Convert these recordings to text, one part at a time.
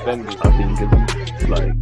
suspended. I think it's like.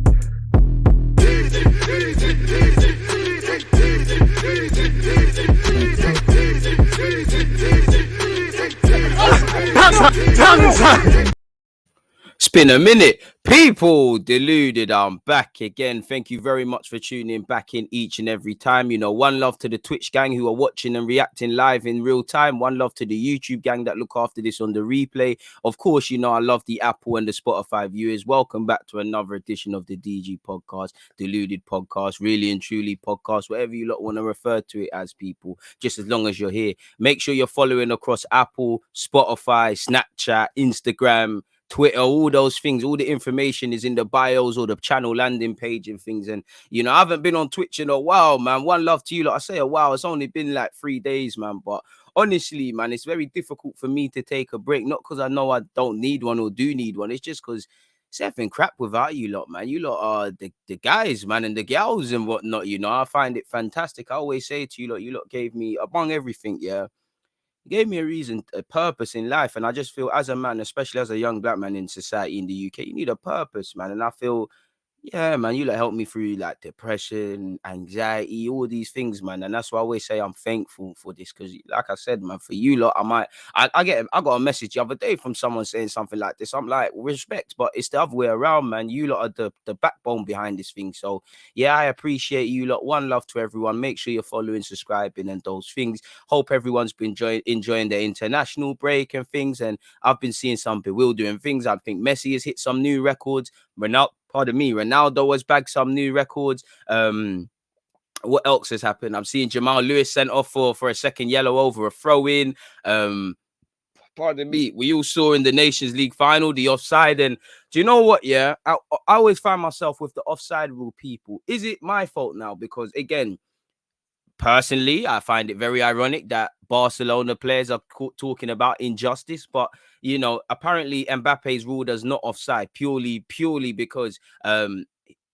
It's been a minute. People, Deluded, I'm back again. Thank you very much for tuning back in each and every time. You know, one love to the Twitch gang who are watching and reacting live in real time. One love to the YouTube gang that look after this on the replay. Of course, you know, I love the Apple and the Spotify viewers. Welcome back to another edition of the DG podcast, Deluded podcast, really and truly podcast, whatever you lot want to refer to it as, people, just as long as you're here. Make sure you're following across Apple, Spotify, Snapchat, Instagram, Twitter, all those things. All the information is in the bios or the channel landing page and things. And, you know, I haven't been on Twitch in a while, man. One love to you. Like I say, a while. It's only been like 3 days, man. But honestly, man, it's very difficult for me to take a break. Not because I know I don't need one or do need one. It's just because it's effing crap without you lot, man. You lot are the guys, man, and the gals and whatnot. You know, I find it fantastic. I always say to you lot gave me, among everything, yeah, gave me a reason, a purpose in life. And I just feel as a man, especially as a young black man in society in the UK, you need a purpose, man. And I feel, yeah, man, you like help me through like depression, anxiety, all these things, man. And that's why I always say I'm thankful for this. Cause like I said, man, for you lot, I got a message the other day from someone saying something like this. I'm like, respect, but it's the other way around, man. You lot are the backbone behind this thing. So yeah, I appreciate you lot. One love to everyone. Make sure you're following, subscribing, and those things. Hope everyone's been enjoying their international break and things. And I've been seeing some bewildering things. I think Messi has hit some new records. Ronaldo has bagged some new records. What else has happened? I'm seeing Jamal Lewis sent off for a second yellow over a throw-in. Pardon me. We all saw in the Nations League final the offside. And do you know what? Yeah, I always find myself with the offside rule, people. Is it my fault now? Because again, personally, I find it very ironic that Barcelona players are talking about injustice, but you know, apparently Mbappe's ruled as not offside purely because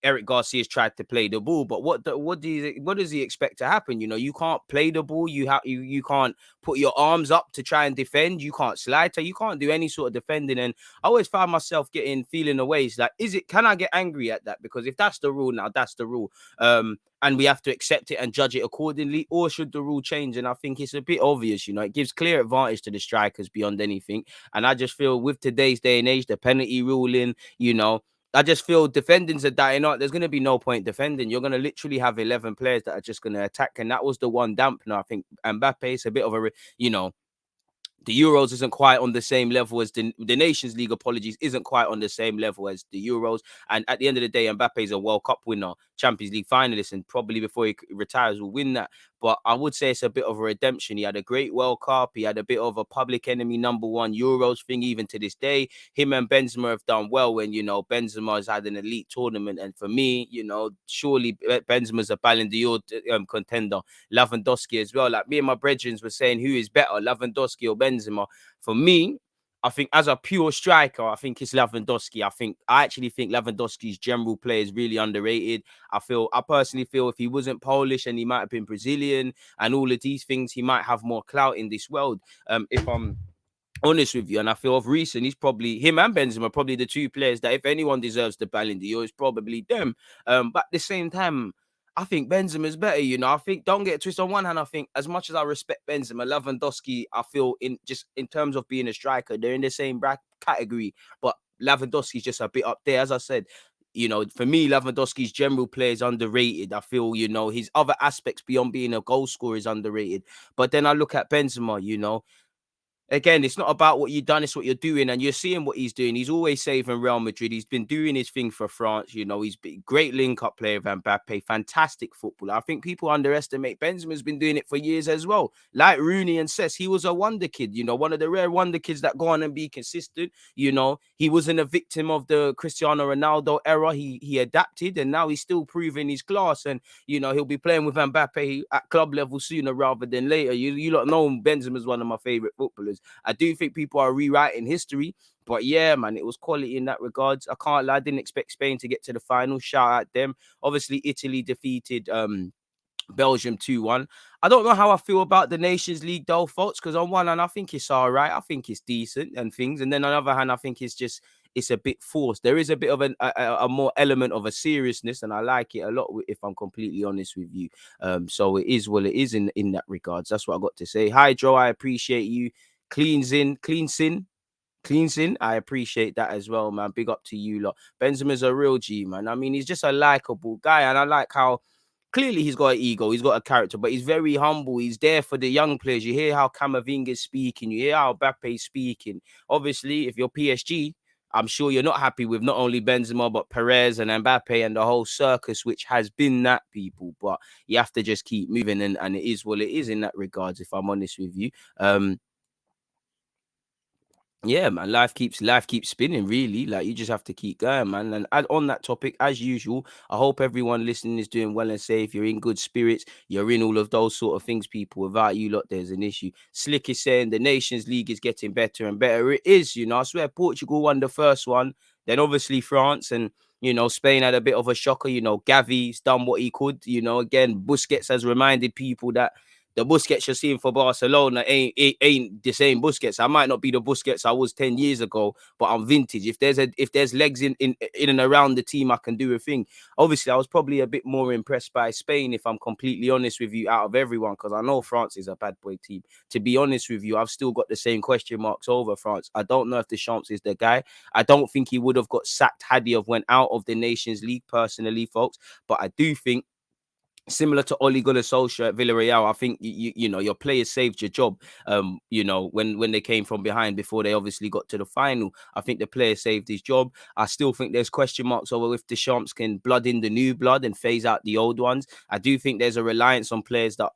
Eric Garcia's tried to play the ball. But what does he expect to happen? You know, you can't play the ball. You can't put your arms up to try and defend. You can't slide. So you can't do any sort of defending. And I always find myself feeling away. It's like, can I get angry at that? Because if that's the rule now, that's the rule. And we have to accept it and judge it accordingly, or should the rule change? And I think it's a bit obvious, you know, it gives clear advantage to the strikers beyond anything. And I just feel with today's day and age, the penalty ruling, you know, I just feel defendings are dying out. There's going to be no point defending. You're going to literally have 11 players that are just going to attack. And that was the one dampener. I think Mbappe is a bit of a, you know, the Euros isn't quite on the same level as the Nations League, isn't quite on the same level as the Euros. And at the end of the day, Mbappe is a World Cup winner, Champions League finalist, and probably before he retires will win that. But I would say it's a bit of a redemption. He had a great World Cup. He had a bit of a public enemy #1 Euros thing even to this day. Him and Benzema have done well when, you know, Benzema has had an elite tournament. And for me, you know, surely Benzema's a Ballon d'Or contender. Lewandowski as well. Like me and my brethren were saying, who is better, Lewandowski or Benzema? For me, I think as a pure striker, I think it's Lewandowski. I actually think Lewandowski's general play is really underrated. I personally feel if he wasn't Polish and he might have been Brazilian and all of these things, he might have more clout in this world. If I'm honest with you, and I feel of recent, he's probably, him and Benzema, probably the two players that if anyone deserves the Ballon d'Or, it's probably them. But at the same time, I think Benzema's better, you know. I think, don't get it twisted, on one hand, I think as much as I respect Benzema, Lewandowski, I feel in terms of being a striker, they're in the same category, but Lewandowski's just a bit up there. As I said, you know, for me, Lewandowski's general play is underrated. I feel, you know, his other aspects beyond being a goal scorer is underrated. But then I look at Benzema, you know, again, it's not about what you've done, it's what you're doing. And you're seeing what he's doing. He's always saving Real Madrid. He's been doing his thing for France. You know, he's been great link-up player with Mbappe, fantastic footballer. I think people underestimate Benzema's been doing it for years as well. Like Rooney and Cesc, he was a wonder kid, you know, one of the rare wonder kids that go on and be consistent. You know, he wasn't a victim of the Cristiano Ronaldo era. He adapted, and now he's still proving his class. And, you know, he'll be playing with Mbappe at club level sooner rather than later. You lot know Benzema's one of my favorite footballers. I do think people are rewriting history, but yeah, man, it was quality in that regards. I can't lie, I didn't expect Spain to get to the final. Shout out them. Obviously, Italy defeated Belgium 2-1. I don't know how I feel about the Nations League though, folks, because on one hand, I think it's all right. I think it's decent and things. And then on the other hand, I think it's it's a bit forced. There is a bit of a more element of a seriousness, and I like it a lot. If I'm completely honest with you, so it is what it is in that regards. That's what I got to say. Hi, Joe. I appreciate you. Cleans in. I appreciate that as well, man. Big up to you lot. Benzema's a real G, man. I mean, he's just a likable guy, and I like how clearly he's got an ego, he's got a character, but he's very humble. He's there for the young players. You hear how Camavinga's speaking, you hear how Mbappe's speaking. Obviously, if you're PSG, I'm sure you're not happy with not only Benzema, but Perez and Mbappe and the whole circus, which has been that, people. But you have to just keep moving, and it is what it is in that regards, if I'm honest with you. Yeah, man, life keeps spinning, really. Like, you just have to keep going, man. And on that topic, as usual, I hope everyone listening is doing well and safe. You're in good spirits. You're in all of those sort of things, people. Without you lot, there's an issue. Slick is saying the Nations League is getting better and better. It is, I swear Portugal won the first one, then obviously France, and Spain had a bit of a shocker. Gavi's done what he could. Again, Busquets has reminded people that the Busquets you're seeing for Barcelona ain't the same Busquets. I might not be the Busquets I was 10 years ago, but I'm vintage. If there's legs in and around the team, I can do a thing. Obviously, I was probably a bit more impressed by Spain, if I'm completely honest with you, out of everyone, because I know France is a bad boy team. To be honest with you, I've still got the same question marks over France. I don't know if Deschamps is the guy. I don't think he would have got sacked had he have went out of the Nations League, personally, folks. But I do think, similar to Ole Gunnar Solskjaer at Villarreal, I think your players saved your job. When they came from behind before they obviously got to the final, I think the player saved his job. I still think there's question marks over if Deschamps can blood in the new blood and phase out the old ones. I do think there's a reliance on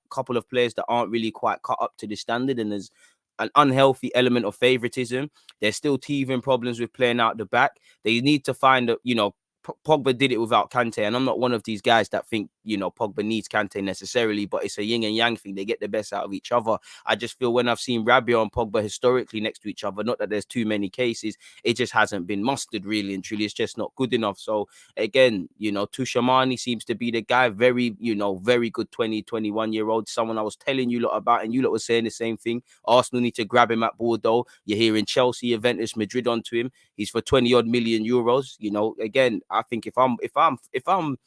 couple of players that aren't really quite cut up to the standard, and there's an unhealthy element of favoritism. There's still teething problems with playing out the back. They need to find Pogba did it without Kante, and I'm not one of these guys that think Pogba needs Kante necessarily, but it's a yin and yang thing. They get the best out of each other. I just feel when I've seen Rabiot and Pogba historically next to each other, not that there's too many cases, it just hasn't been mustered, really and truly. It's just not good enough. So again, Tushimani seems to be the guy. Very good 21-year-old, someone I was telling you lot about, and you lot were saying the same thing. Arsenal need to grab him at Bordeaux. You're hearing Chelsea, Juventus, Madrid onto him. He's for 20 odd million euros. Again, I think if I'm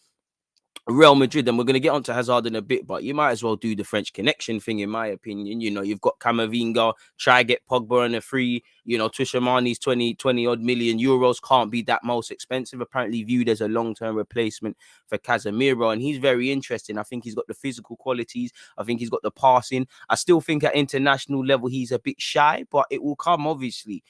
Real Madrid, and we're going to get onto Hazard in a bit, but you might as well do the French connection thing, in my opinion. You've got Camavinga, try get Pogba on a free. Tushimani's 20 odd million euros can't be that most expensive. Apparently viewed as a long-term replacement for Casemiro, and he's very interesting. I think he's got the physical qualities. I think he's got the passing. I still think at international level he's a bit shy, but it will come, obviously.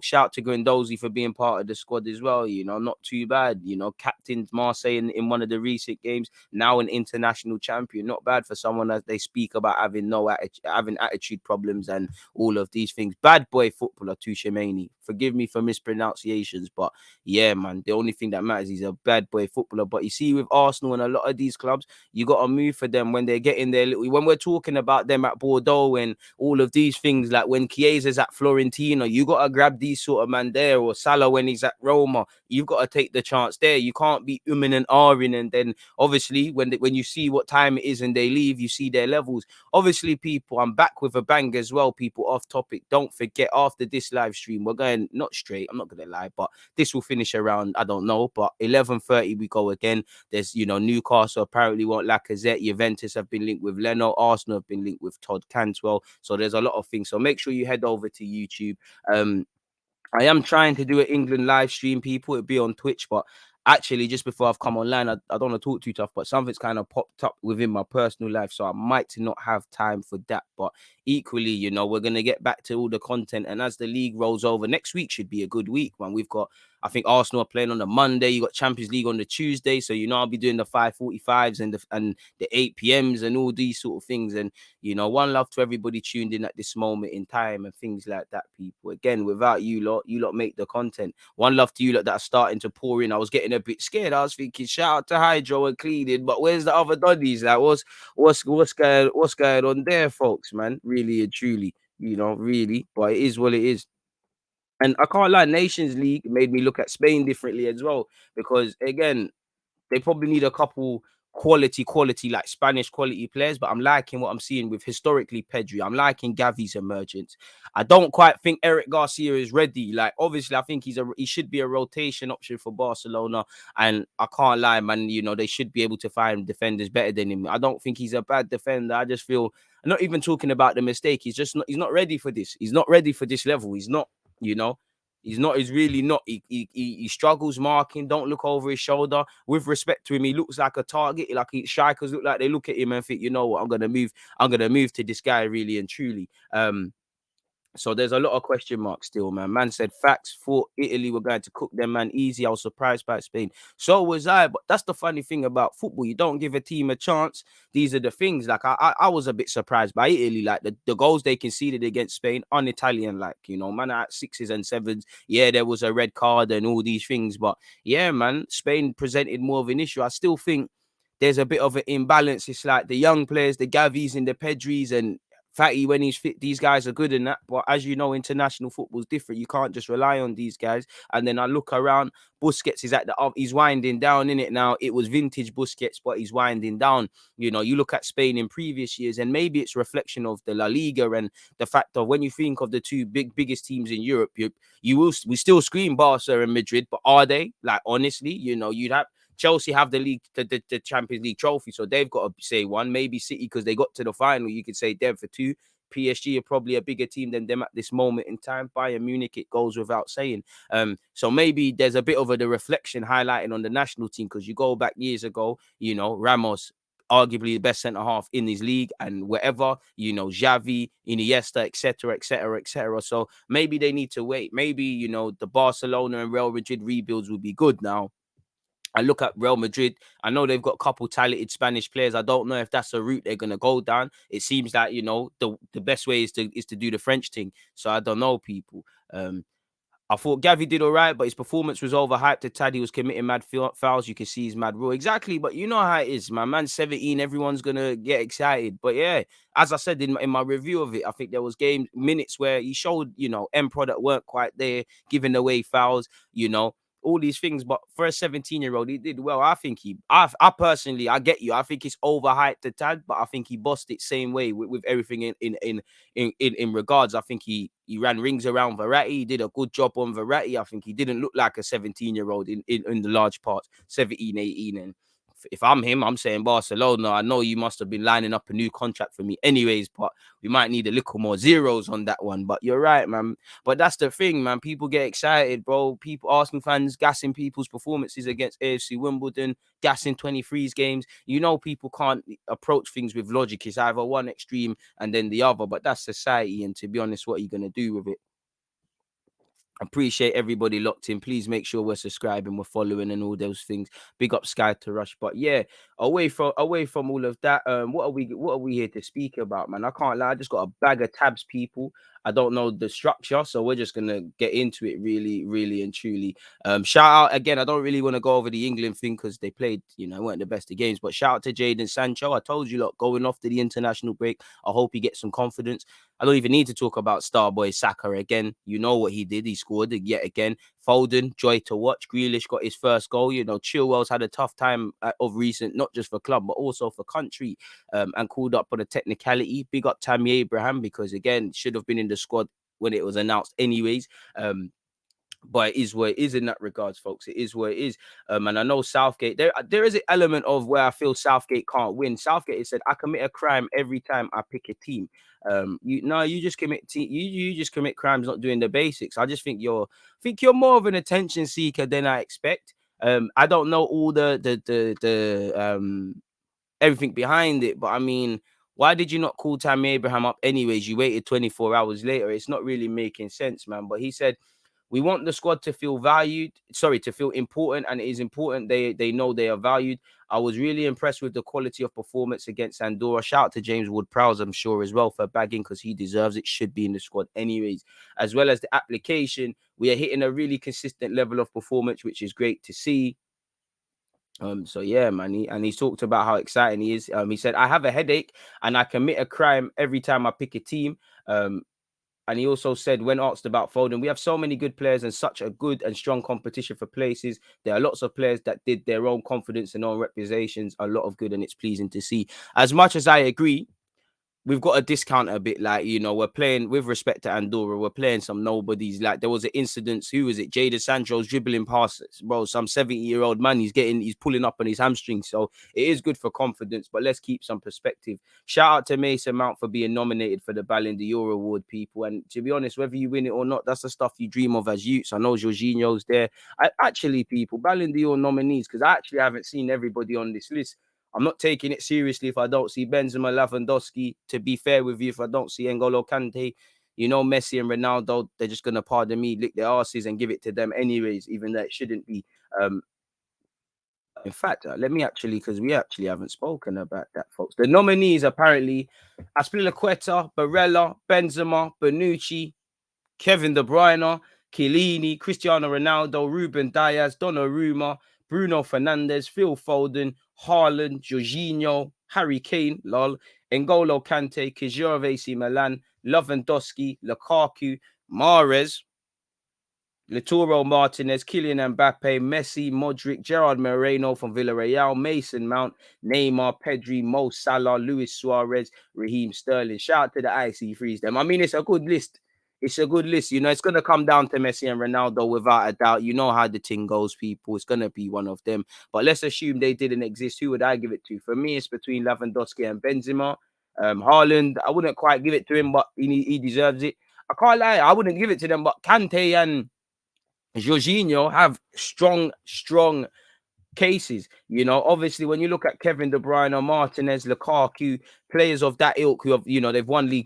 Shout to Guendouzi for being part of the squad as well. Not too bad. Captained Marseille in one of the recent games. Now an international champion. Not bad for someone that they speak about having attitude problems and all of these things. Bad boy footballer, Tushimani. Forgive me for mispronunciations, but yeah, man. The only thing that matters, he's a bad boy footballer. But you see, with Arsenal and a lot of these clubs, you got to move for them when they're getting their little. When we're talking about them at Bordeaux and all of these things, like when Chiesa's at Florentina, you got to grab these sort of man there, or Salah when he's at Roma. You've got to take the chance there. You can't be and ahhing, and then obviously when you see what time it is and they leave, you see their levels. Obviously, people, I'm back with a bang as well. People, off topic, don't forget, after this live stream, we're going not straight, I'm not gonna lie, but this will finish around, I don't know, but 11:30 we go again. There's Newcastle apparently want Lacazette, Juventus have been linked with Leno, Arsenal have been linked with Todd Cantwell. So there's a lot of things. So make sure you head over to YouTube. I am trying to do an England live stream, people. It'll be on Twitch, but actually, just before I've come online, I don't want to talk too tough, but something's kind of popped up within my personal life, so I might not have time for that. But equally, we're going to get back to all the content, and as the league rolls over, next week should be a good week, man. We've got, I think Arsenal are playing on the Monday. You got Champions League on the Tuesday, so I'll be doing the 5:45s and the 8 p.m.s and all these sort of things. And one love to everybody tuned in at this moment in time and things like that, people. Again, without you lot make the content. One love to you lot that are starting to pour in. I was getting a bit scared. I was thinking, shout out to Hydro and Cleaning, but where's the other Doddies? Like, what's going on there, folks, man? Really and truly, really. But it is what it is. And I can't lie, Nations League made me look at Spain differently as well, because again, they probably need a couple quality like Spanish quality players, but I'm liking what I'm seeing with historically Pedri. I'm liking Gavi's emergence. I don't quite think Eric Garcia is ready. Like, obviously, I think he should be a rotation option for Barcelona. And I can't lie, man, you know, they should be able to find defenders better than him. I don't think he's a bad defender. I just feel, I'm not even talking about the mistake. He's not ready for this. He's not ready for this level. He's not, you know. He's really not. He struggles marking. Don't look over his shoulder. With respect to him, he looks like a target. Like strikers look like they look at him and think, you know what, I'm gonna move to this guy really and truly. So there's a lot of question marks still, man. Man said facts. Thought Italy were going to cook them, man, easy. I was surprised by Spain. So was I. But that's the funny thing about football. You don't give a team a chance. These are the things. Like I was a bit surprised by Italy. Like the goals they conceded against Spain, un-Italian. Like, you know, man, at 6s and 7s. Yeah, there was a red card and all these things. But yeah, man, Spain presented more of an issue. I still think there's a bit of an imbalance. It's like the young players, the Gavis and the Pedris and Fatty, when he's fit, these guys are good in that. But as you know, international football is different. You can't just rely on these guys. And then I look around, Busquets is he's winding down in it now. It was vintage Busquets, but he's winding down. You know, you look at Spain in previous years, and maybe it's reflection of the La Liga and the fact of when you think of the two biggest teams in Europe, we still scream Barca and Madrid, but are they? Like, honestly, you know, you'd have Chelsea have the Champions League trophy, so they've got to say one. Maybe City, because they got to the final, you could say them for two. PSG are probably a bigger team than them at this moment in time. Bayern Munich, it goes without saying. So maybe there's a bit of the reflection highlighting on the national team, because you go back years ago, you know, Ramos, arguably the best centre half in his league, and whatever, you know, Xavi, Iniesta, etc., etc., etc. So maybe they need to wait. Maybe, you know, the Barcelona and Real Madrid rebuilds will be good now. I look at Real Madrid. I know they've got a couple talented Spanish players. I don't know if that's a route they're gonna go down. It seems like, you know, the best way is to do the French thing. So I don't know, people. I thought Gavi did all right, but his performance was overhyped. To Tad, he was committing mad fouls. You can see he's mad raw. Exactly, but you know how it is, man. Man, 17, everyone's gonna get excited. But yeah, as I said in my review of it, I think there was minutes where he showed, you know, end product weren't quite there, giving away fouls, you know, all these things. But for a 17-year-old, he did well. I think I personally, I get you. I think it's overhyped to Tad, but I think he bossed it same way with everything in regards. I think he ran rings around Verratti. He did a good job on Verratti. I think he didn't look like a 17-year-old in the large parts, 17, 18. And if I'm him, I'm saying Barcelona, I know you must have been lining up a new contract for me anyways, but we might need a little more zeros on that one. But you're right, man. But that's the thing, man. People get excited, bro. People, Arsenal fans, gassing people's performances against AFC Wimbledon, gassing 23's games. You know, people can't approach things with logic. It's either one extreme and then the other, but that's society. And to be honest, what are you going to do with it? Appreciate everybody locked in. Please make sure we're subscribing, we're following, and all those things. Big up Sky to Rush. But yeah, away from all of that, what are we here to speak about, man? I can't lie, I just got a bag of tabs, people. I don't know the structure, so we're just gonna get into it really, really and truly. Shout out again. I don't really want to go over the England thing because they played, you know, weren't the best of games. But shout out to Jadon Sancho. I told you, look, going off to the international break. I hope he gets some confidence. I don't even need to talk about Starboy Saka again. You know what he did. He scored it yet again. Foden, joy to watch. Grealish got his first goal. You know, Chilwell's had a tough time of recent, not just for club, but also for country, and called up on a technicality. Big up Tammy Abraham, because, again, should have been in the squad when it was announced anyways. But it is what it is in that regards, folks. It is what it is. And I know Southgate, there is an element of where I feel Southgate can't win. Southgate said, I commit a crime every time I pick a team. You just you just commit crimes not doing the basics. I just think you're more of an attention seeker than I expect. I don't know all the everything behind it, but I mean, why did you not call Tammy Abraham up anyways? You waited 24 hours later. It's not really making sense, man. But he said, we want the squad to feel to feel important, and it is important they know they are valued. I was really impressed with the quality of performance against Andorra. Shout out to James Ward-Prowse, I'm sure, as well, for bagging, because he deserves it. Should be in the squad anyways. As well as the application, we are hitting a really consistent level of performance, which is great to see. So yeah, man, he talked about how exciting he is. He said, I have a headache and I commit a crime every time I pick a team. And he also said, when asked about Foden, we have so many good players and such a good and strong competition for places. There are lots of players that did their own confidence and own reputations, a lot of good, and it's pleasing to see. As much as I agree, we've got to discount a bit. Like, you know, we're playing with respect to Andorra, we're playing some nobodies. Like, there was an incident, who was it? Jadon Sancho's dribbling past, bro, some 70-year-old man. He's pulling up on his hamstring. So it is good for confidence, but let's keep some perspective. Shout out to Mason Mount for being nominated for the Ballon d'Or award, people. And to be honest, whether you win it or not, that's the stuff you dream of as youths. I know Jorginho's there. People, Ballon d'Or nominees, because I actually haven't seen everybody on this list. I'm not taking it seriously if I don't see Benzema, Lewandowski. To be fair with you, if I don't see N'Golo Kante, you know, Messi and Ronaldo, they're just gonna, pardon me, lick their asses and give it to them anyways, even though it shouldn't be. In fact, let me actually, because we actually haven't spoken about that, folks. The nominees apparently: Aspilicueta, Barella, Benzema, Bonucci, Kevin De Bruyne, Chiellini, Cristiano Ronaldo, Ruben Diaz, Donnarumma, Bruno Fernandes, Phil Foden, Haaland, Jorginho, Harry Kane, lol, N'Golo Kante, Kjær of AC Milan, Lewandowski, Lukaku, Mahrez, Lautaro Martinez, Kylian Mbappe, Messi, Modric, Gerard Moreno from Villarreal, Mason Mount, Neymar, Pedri, Mo Salah, Luis Suarez, Raheem Sterling. Shout out to the IC3s them. I mean, it's a good list. It's a good list. You know, it's going to come down to Messi and Ronaldo without a doubt. You know how the thing goes, people. It's going to be one of them. But let's assume they didn't exist. Who would I give it to? For me, it's between Lewandowski and Benzema. Haaland, I wouldn't quite give it to him, but he deserves it. I can't lie. I wouldn't give it to them, but Kante and Jorginho have strong cases. You know, obviously, when you look at Kevin De Bruyne, Martinez, Lukaku, players of that ilk who have, you know, they've won the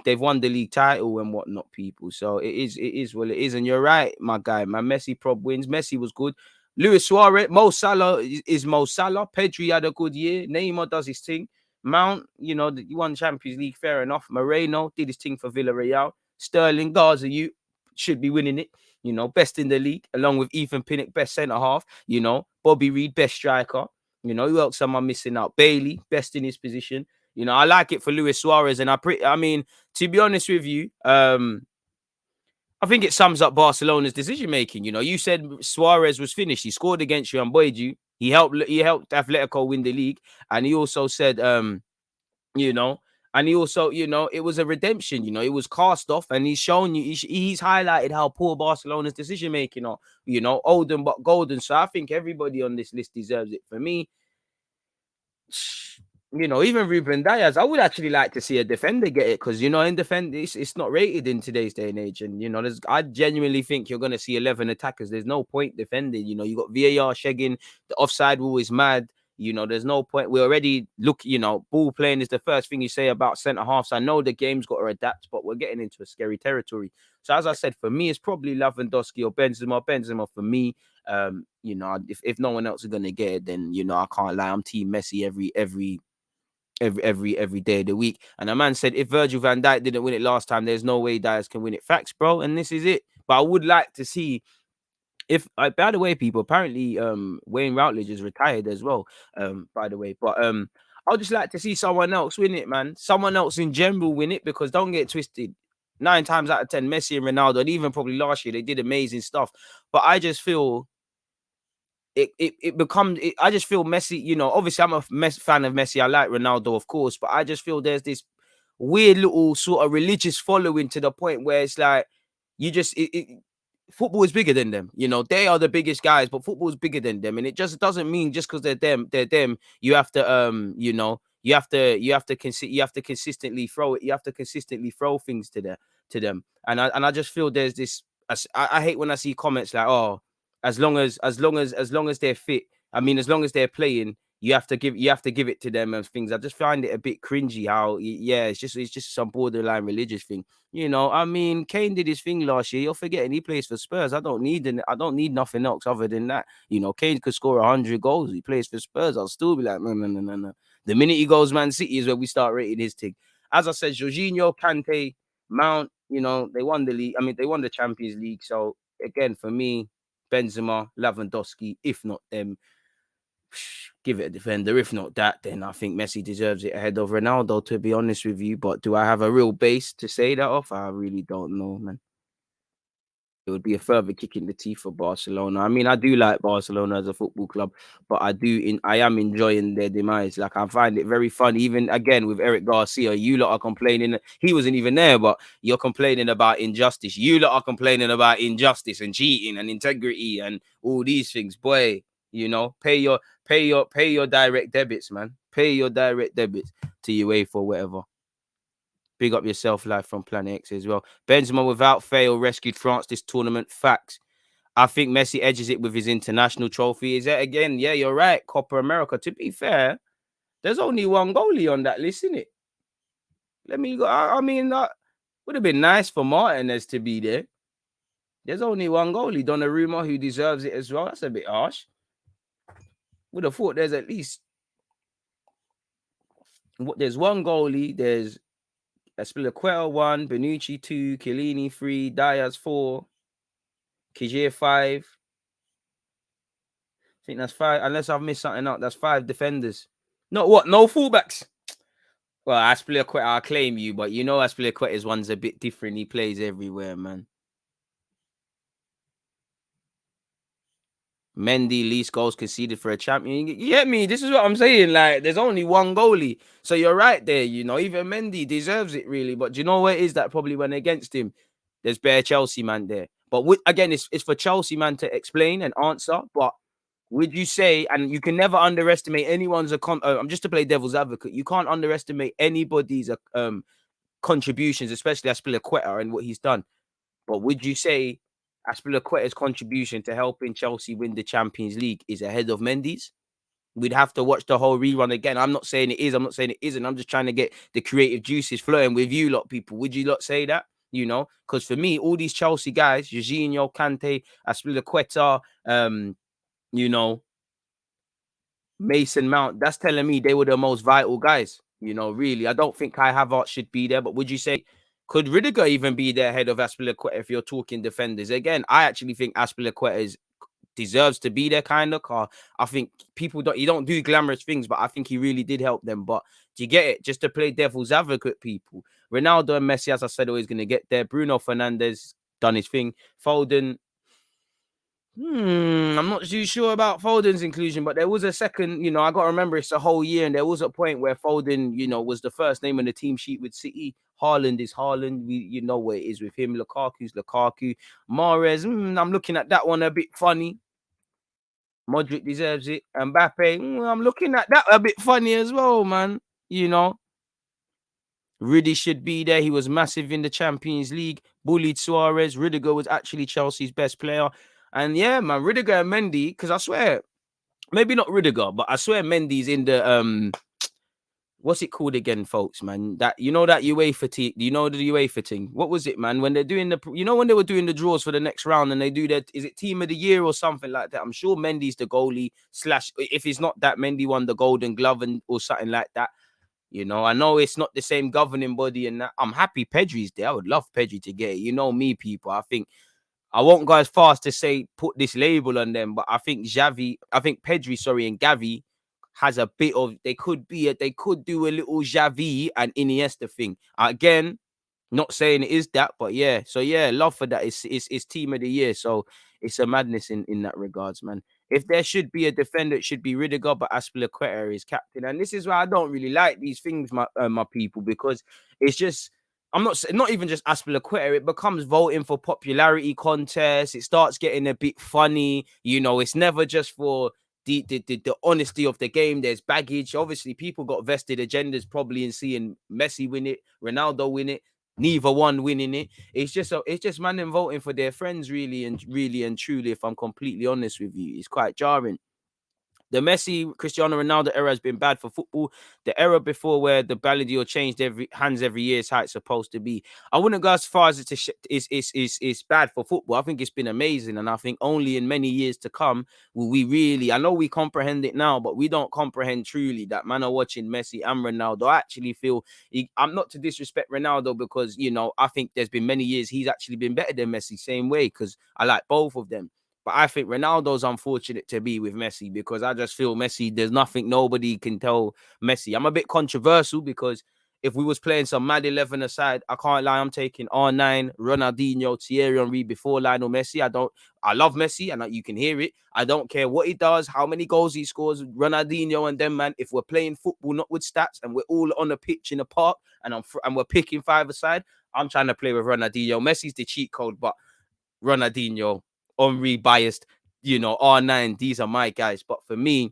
league title and whatnot, people. So it is what it is. And you're right, my guy. My Messi prob wins. Messi was good. Luis Suarez, Mo Salah is Mo Salah. Pedri had a good year. Neymar does his thing. Mount, you know, he won Champions League, fair enough. Moreno did his thing for Villarreal. Sterling, Gaza, you should be winning it. You know, best in the league, along with Ethan Pinnock, best centre half. You know, Bobby Reed, best striker. You know, who else am I missing out? Bailey, best in his position. You know, I like it for Luis Suarez, and I mean, to be honest with you, I think it sums up Barcelona's decision making. You know, you said Suarez was finished. He scored against you and buoyed you. He helped Atletico win the league, and he also said, you know, and he also, you know, it was a redemption. You know, it was cast off, and he's shown you, he's highlighted how poor Barcelona's decision making are. You know, Olden but golden. So I think everybody on this list deserves it. For me, you know, even Ruben Diaz, I would actually like to see a defender get it, because, you know, in defend, it's not rated in today's day and age. And, you know, I genuinely think you're going to see 11 attackers. There's no point defending. You know, you got VAR shagging, the offside rule is mad. You know, there's no point. We already look, you know, ball playing is the first thing you say about centre halves. I know the game's got to adapt, but we're getting into a scary territory. So, as I said, for me, it's probably Lewandowski or Benzema. Benzema for me. You know, if no one else is gonna get it, then, you know, I can't lie. I'm team Messi every day of the week. And a man said, if Virgil van Dijk didn't win it last time, there's no way Diaz can win it. Facts, bro. And this is it. But I would like to see, if by the way, people, apparently Wayne Routledge is retired as well. By the way. But I'll just like to see someone else win it, man. Someone else in general win it, because don't get twisted. 9 times out of 10, Messi and Ronaldo, and even probably last year, they did amazing stuff. But I just feel it becomes I just feel Messi, you know, obviously I'm a fan of Messi. I like Ronaldo, of course, but I just feel there's this weird little sort of religious following, to the point where it's like you just football is bigger than them. You know, they are the biggest guys, but football is bigger than them. And it just doesn't mean just because they're them, you have to you know, you have to consistently throw it. You have to consistently throw things to them. And I just feel there's this, I hate when I see comments like, oh, as long as they're fit, I mean, as long as they're playing, you have to give it to them and things. I just find it a bit cringy how, yeah, it's just some borderline religious thing. You know, I mean, Kane did his thing last year. You're forgetting he plays for Spurs. I don't need nothing else other than that. You know, Kane could score 100 goals. He plays for Spurs. I'll still be like, no, no, no, no, no. The minute he goes Man City is where we start rating his thing. As I said, Jorginho, Kante, Mount, you know, they won the league. I mean, they won the Champions League. So again, for me, Benzema, Lewandowski, if not them. give it a defender. If not that, then I think Messi deserves it ahead of Ronaldo, to be honest with you. But do I have a real base to say that off? I really don't know, man. It would be a further kick in the teeth for Barcelona. I mean, I do like Barcelona as a football club, but I am enjoying their demise. Like, I find it very fun. Even again with Eric Garcia, you lot are complaining. He wasn't even there, but you're complaining about injustice. You lot are complaining about injustice and cheating and integrity and all these things. Boy, pay your direct debits, man. Pay your direct debits to UEFA or whatever. Big up yourself, live from Planet X as well. Benzema, without fail, rescued France this tournament. Facts. I think Messi edges it with his international trophy. Is that again? Yeah, you're right. Copa America. To be fair, there's only one goalie on that list, isn't it? Let me go. I mean, that would have been nice for Martinez to be there. There's only one goalie, Donnarumma, who deserves it as well. That's a bit harsh. Would have thought there's at least there's one goalie. There's Aspilicueta 1, Benucci 2, Chiellini 3, Diaz 4, Kijir 5. I think that's 5. Unless I've missed something out, that's 5 defenders. No, what? No fullbacks. Well, Aspilicueta, I'll claim you, but you know Aspilicueta's one's a bit different. He plays everywhere, man. Mendy, least goals conceded for a champion. You get me? This is what I'm saying. Like, there's only one goalie. So you're right there, you know. Even Mendy deserves it, really. But do you know what it is that probably went against him? There's bare Chelsea man there. But again, it's for Chelsea man to explain and answer. But would you say, and you can never underestimate anyone's I'm just to play devil's advocate. You can't underestimate anybody's contributions, especially Aspilicueta and what he's done. But would you say Aspilicueta's contribution to helping Chelsea win the Champions League is ahead of Mendy's? We'd have to watch the whole rerun again. I'm not saying it is. I'm not saying it isn't. I'm just trying to get the creative juices flowing with you lot, people. Would you lot say that? You know, because for me, all these Chelsea guys, Jorginho, Kante, Aspilicueta, you know, Mason Mount, that's telling me they were the most vital guys. You know, really. I don't think Kai Havertz should be there, but would you say could Rudiger even be there ahead of Aspilicueta if you're talking defenders? Again, I actually think Aspilicueta deserves to be there, kind of. I think you don't do glamorous things, but I think he really did help them. But do you get it? Just to play devil's advocate, people. Ronaldo and Messi, as I said, always going to get there. Bruno Fernandes done his thing. Foden. I'm not too sure about Foden's inclusion, but there was a second, I got to remember it's a whole year, and there was a point where Foden, was the first name on the team sheet with City. Haaland is Haaland. You know where it is with him. Lukaku's Lukaku. Mahrez, I'm looking at that one a bit funny. Modric deserves it. Mbappe, I'm looking at that a bit funny as well, man. Rudy should be there. He was massive in the Champions League. Bullied Suarez. Rudiger was actually Chelsea's best player. And yeah, man, Rudiger and Mendy, because I swear, maybe not Rudiger, but I swear Mendy's in the what's it called again, folks, man? That that UEFA team, the UEFA thing. What was it, man? When they're doing when they were doing the draws for the next round and they do that, is it team of the year or something like that? I'm sure Mendy's the goalie / if it's not that, Mendy won the golden glove or something like that. I know it's not the same governing body and that. I'm happy Pedri's there. I would love Pedri to get it. You know me, people. I won't go as far as to say put this label on them, but I think Pedri, and Gavi has a bit of, they could do a little Xavi and Iniesta thing. Again, not saying it is that, but yeah. So yeah, love for that. It's team of the year. So it's a madness in that regards, man. If there should be a defender, it should be Rudiger, but Aspilicueta is captain. And this is why I don't really like these things, my people, because it's just, I'm not even just Aspilicueta. It becomes voting for popularity contests. It starts getting a bit funny. It's never just for the honesty of the game. There's baggage. Obviously, people got vested agendas probably in seeing Messi win it, Ronaldo win it, neither one winning it. It's just man them voting for their friends, really and truly. If I'm completely honest with you, it's quite jarring. The Messi, Cristiano Ronaldo era has been bad for football. The era before where the Ballon d'Or changed hands every year is how it's supposed to be. I wouldn't go as far as it's bad for football. I think it's been amazing, and I think only in many years to come will we really. I know we comprehend it now, but we don't comprehend truly that man are watching Messi and Ronaldo. I actually feel I'm not to disrespect Ronaldo because I think there's been many years he's actually been better than Messi. Same way, because I like both of them. But I think Ronaldo's unfortunate to be with Messi because I just feel Messi, there's nothing nobody can tell Messi. I'm a bit controversial because if we was playing some mad 11 aside, I can't lie, I'm taking R9, Ronaldinho, Thierry Henry before Lionel Messi. I love Messi and you can hear it. I don't care what he does, how many goals he scores, Ronaldinho and them, man. If we're playing football, not with stats, and we're all on a pitch in a park and we're picking five aside, I'm trying to play with Ronaldinho. Messi's the cheat code, but Ronaldinho, Henry biased, R9, these are my guys. But for me,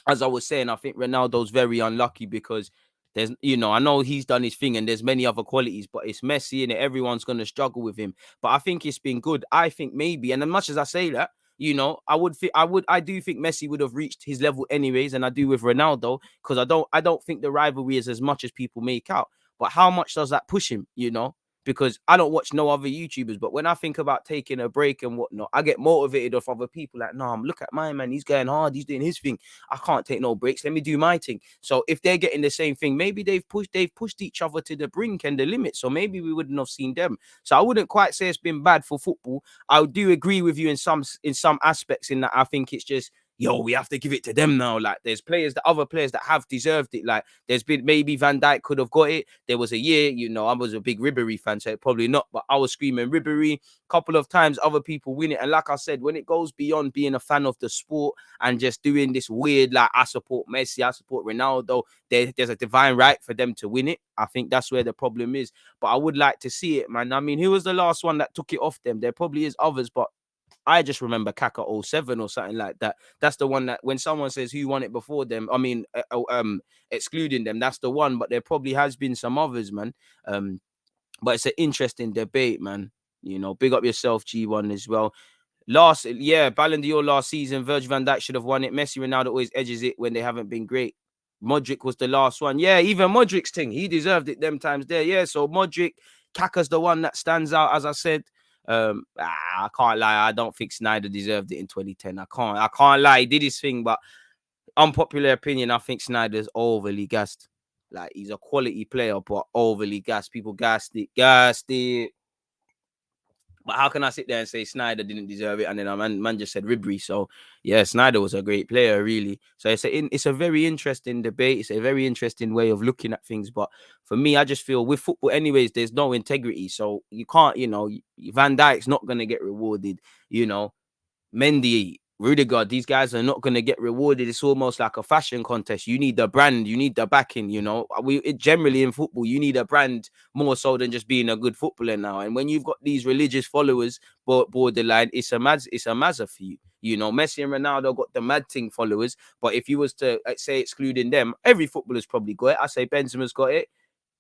as I was saying, I think Ronaldo's very unlucky because there's, I know he's done his thing and there's many other qualities, but it's Messi and everyone's going to struggle with him. But I think it's been good. I think maybe, and as much as I say that, I do think Messi would have reached his level anyways, and I do with Ronaldo because I don't think the rivalry is as much as people make out. But how much does that push him? Because I don't watch no other YouTubers, but when I think about taking a break and whatnot, I get motivated off other people. Like, no, look at my man, he's going hard, he's doing his thing. I can't take no breaks. Let me do my thing. So if they're getting the same thing, maybe they've pushed each other to the brink and the limit. So maybe we wouldn't have seen them. So I wouldn't quite say it's been bad for football. I do agree with you in some aspects in that I think it's just, we have to give it to them now. Like, there's other players that have deserved it. Like, there's been, maybe Van Dijk could have got it. There was a year, I was a big Ribery fan, so probably not, but I was screaming Ribery. Couple of times other people win it. And like I said, when it goes beyond being a fan of the sport and just doing this weird, like, I support Messi, I support Ronaldo, there's a divine right for them to win it. I think that's where the problem is. But I would like to see it, man. I mean, who was the last one that took it off them? There probably is others, but I just remember Kaka 07 or something like that. That's the one that when someone says who won it before them, I mean, excluding them, that's the one. But there probably has been some others, man. But it's an interesting debate, man. Big up yourself, G1 as well. Ballon d'Or last season, Virgil van Dijk should have won it. Messi, Ronaldo always edges it when they haven't been great. Modric was the last one. Yeah, even Modric's thing, he deserved it them times there. Yeah, so Modric, Kaka's the one that stands out, as I said. I can't lie. I don't think Snyder deserved it in 2010. I can't lie. He did his thing, but unpopular opinion, I think Snyder's overly gassed. Like, he's a quality player, but overly gassed. People gassed it. But how can I sit there and say Snyder didn't deserve it? And then man just said Ribery. So yeah, Snyder was a great player, really. So it's a very interesting debate. It's a very interesting way of looking at things. But for me, I just feel with football, anyways, there's no integrity. So you can't, Van Dijk's not gonna get rewarded. Mendy, Rudiger, these guys are not going to get rewarded. It's almost like a fashion contest. You need the brand, you need the backing. Generally in football, you need a brand more so than just being a good footballer now. And when you've got these religious followers borderline, it's a mazza for you. Messi and Ronaldo got the mad thing followers, but if you was to say excluding them, every footballer's probably got it. I say Benzema's got it.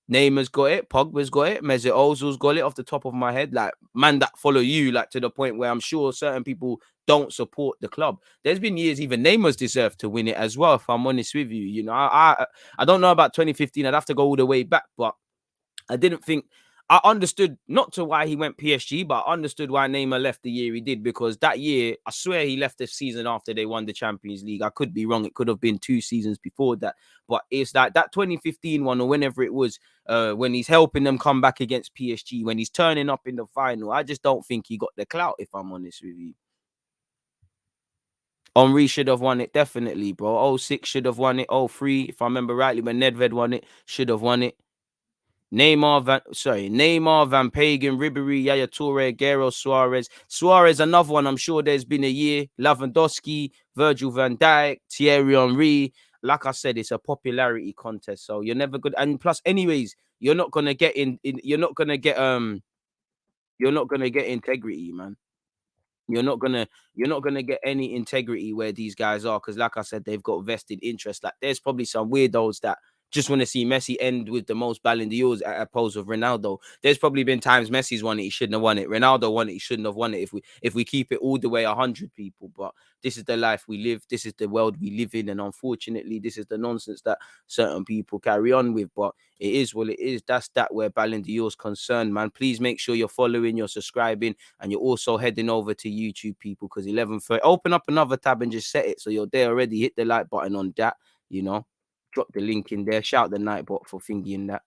Neymar's got it, Pogba's got it, Mesut Ozil's got it off the top of my head. Like, man that follow you, like, to the point where I'm sure certain people don't support the club. There's been years even Neymar's deserved to win it as well, if I'm honest with you. I don't know about 2015. I'd have to go all the way back, but I didn't think I understood not to why he went PSG, but I understood why Neymar left the year he did, because that year, I swear he left the season after they won the Champions League. I could be wrong. It could have been 2 seasons before that. But it's like that 2015 one or whenever it was, when he's helping them come back against PSG, when he's turning up in the final. I just don't think he got the clout, if I'm honest with you. Henry should have won it, definitely, bro. 06 should have won it. 03, if I remember rightly, when Nedved won it, should have won it. Neymar, Van Pagan, Ribery, Yaya Toure, Guerrero, Suarez, another one. I'm sure there's been a year. Lewandowski, Virgil van Dijk, Thierry Henry. Like I said, it's a popularity contest, so you're never good. And plus, anyways, you're not gonna get you're not gonna get integrity, man. You're not gonna get any integrity where these guys are, because like I said, they've got vested interest. Like, there's probably some weirdos that just want to see Messi end with the most Ballon d'Ors at opposed of Ronaldo. There's probably been times Messi's won it, he shouldn't have won it. Ronaldo won it, he shouldn't have won it. If we keep it all the way 100 people, but this is the life we live. This is the world we live in, and unfortunately, this is the nonsense that certain people carry on with. But it is what it is. That's that where Ballon d'Or's concerned, man. Please make sure you're following, you're subscribing, and you're also heading over to YouTube, people, because 11:30. Open up another tab and just set it so you're there already. Hit the like button on that, Drop the link in there. Shout the Nightbot for thinking that.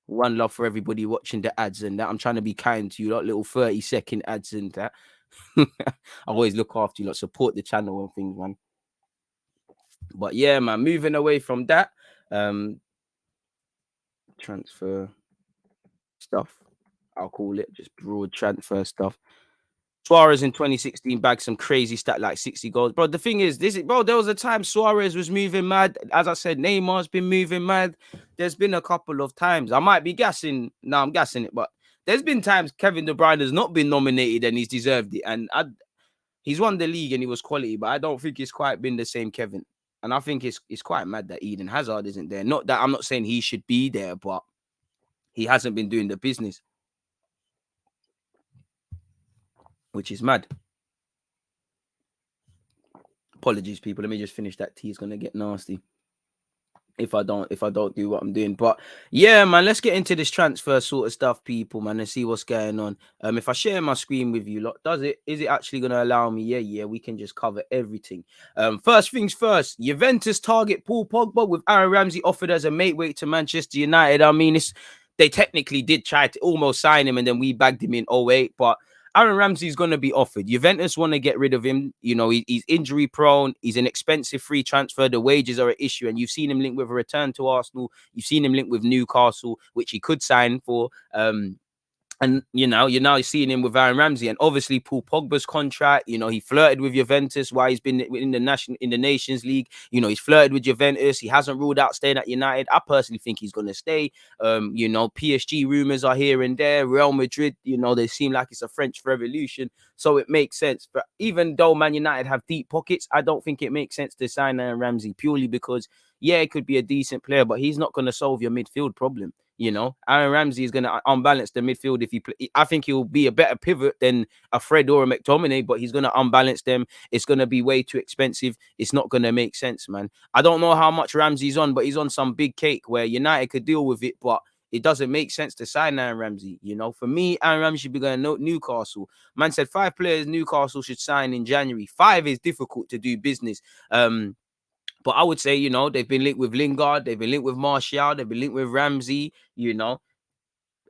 One love for everybody watching the ads and that. I'm trying to be kind to you, like little 30-second ads and that. I always look after you, like support the channel and things, man. But yeah, man, moving away from that, transfer stuff, I'll call it just broad transfer stuff. Suarez in 2016 bagged some crazy stat like 60 goals. Bro, the thing is, there was a time Suarez was moving mad. As I said, Neymar's been moving mad. There's been a couple of times. I might be gassing. No, I'm gassing it, but there's been times Kevin De Bruyne has not been nominated and he's deserved it. And he's won the league and he was quality, but I don't think it's quite been the same Kevin. And I think it's quite mad that Eden Hazard isn't there. Not that I'm not saying he should be there, but he hasn't been doing the business, which is mad. Apologies, people. Let me just finish that tea. It's gonna get nasty if I don't do what I'm doing. But yeah, man, let's get into this transfer sort of stuff, people, man, and see what's going on. If I share my screen with you, lot, is it actually gonna allow me? Yeah, we can just cover everything. First things first, Juventus target Paul Pogba with Aaron Ramsey offered as a mate weight to Manchester United. I mean, they technically did try to almost sign him, and then we bagged him in 08, but Aaron Ramsey's going to be offered. Juventus want to get rid of him. You know, he's injury prone. He's an expensive free transfer. The wages are an issue. And you've seen him linked with a return to Arsenal. You've seen him linked with Newcastle, which he could sign for. And you're now seeing him with Aaron Ramsey, and obviously Paul Pogba's contract. You know, he flirted with Juventus while he's been in the Nations League. You know, he's flirted with Juventus. He hasn't ruled out staying at United. I personally think he's going to stay. PSG rumors are here and there. Real Madrid, they seem like it's a French revolution, so it makes sense. But even though Man United have deep pockets, I don't think it makes sense to sign Aaron Ramsey purely because, yeah, it could be a decent player, but he's not going to solve your midfield problem. Aaron Ramsey is going to unbalance the midfield if he play. I think he'll be a better pivot than a Fred or a McTominay, but he's going to unbalance them. It's going to be way too expensive. It's not going to make sense, man. I don't know how much Ramsey's on, but he's on some big cake where United could deal with it, but it doesn't make sense to sign Aaron Ramsey. For me, Aaron Ramsey should be going to Newcastle. Man said 5 players Newcastle should sign in January. 5 is difficult to do business. But I would say, they've been linked with Lingard, they've been linked with Martial, they've been linked with Ramsey,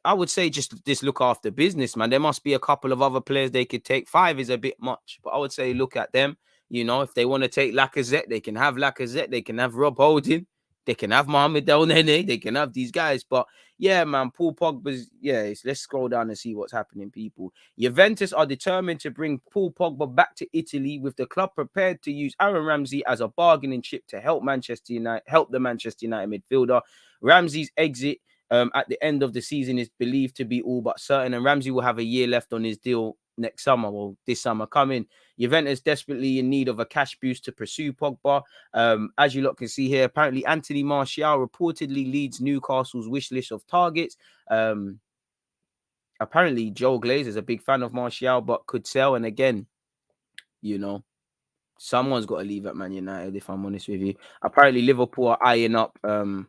I would say just look after business, man. There must be a couple of other players they could take. 5 is a bit much, but I would say look at them. If they want to take Lacazette, they can have Lacazette, they can have Rob Holding, they can have Mohamed El Nene, they can have these guys. But yeah, man, Paul Pogba's, let's scroll down and see what's happening, people. Juventus are determined to bring Paul Pogba back to Italy, with the club prepared to use Aaron Ramsey as a bargaining chip to help the Manchester United midfielder. Ramsey's exit at the end of the season is believed to be all but certain, and Ramsey will have a year left on his deal next summer, or this summer coming. Juventus desperately in need of a cash boost to pursue Pogba. As you lot can see here, apparently Anthony Martial reportedly leads Newcastle's wish list of targets. Apparently Joe Glaze is a big fan of Martial, but could sell. And again, someone's got to leave at Man United, if I'm honest with you. Apparently Liverpool are eyeing up Adama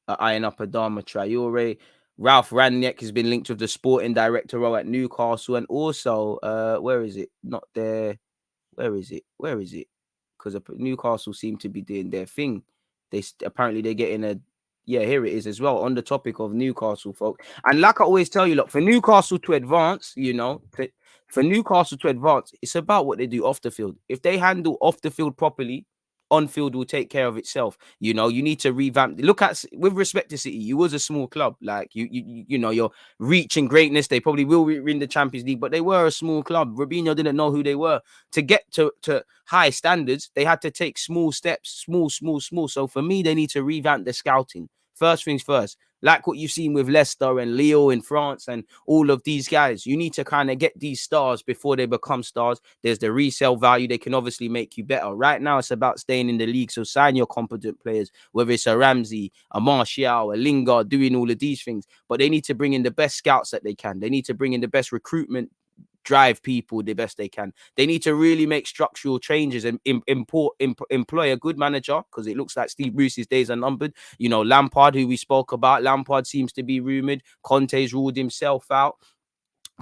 Traore. Ralph Rangnick has been linked with the sporting director role at Newcastle, and also where is it? Not there. Where is it? Because Newcastle seem to be doing their thing. Apparently they're getting a. Yeah, here it is as well, on the topic of Newcastle, folks. And like I always tell you, look, for Newcastle to advance, it's about what they do off the field. If they handle off the field properly, on field will take care of itself. You need to revamp. Look at, with respect to City, you was a small club. Like you're reaching greatness. They probably will win the Champions League, but they were a small club. Robinho didn't know who they were. To get to high standards, they had to take small steps, small. So for me, they need to revamp the scouting. First things first, like what you've seen with Leicester and Lille in France and all of these guys. You need to kind of get these stars before they become stars. There's the resale value. They can obviously make you better. Right now, it's about staying in the league. So sign your competent players, whether it's a Ramsey, a Martial, a Lingard, doing all of these things. But they need to bring in the best scouts that they can. They need to bring in the best recruitment, drive people the best they can. They need to really make structural changes and employ a good manager, because it looks like Steve Bruce's days are numbered. Lampard, who we spoke about, Lampard seems to be rumoured. Conte's ruled himself out.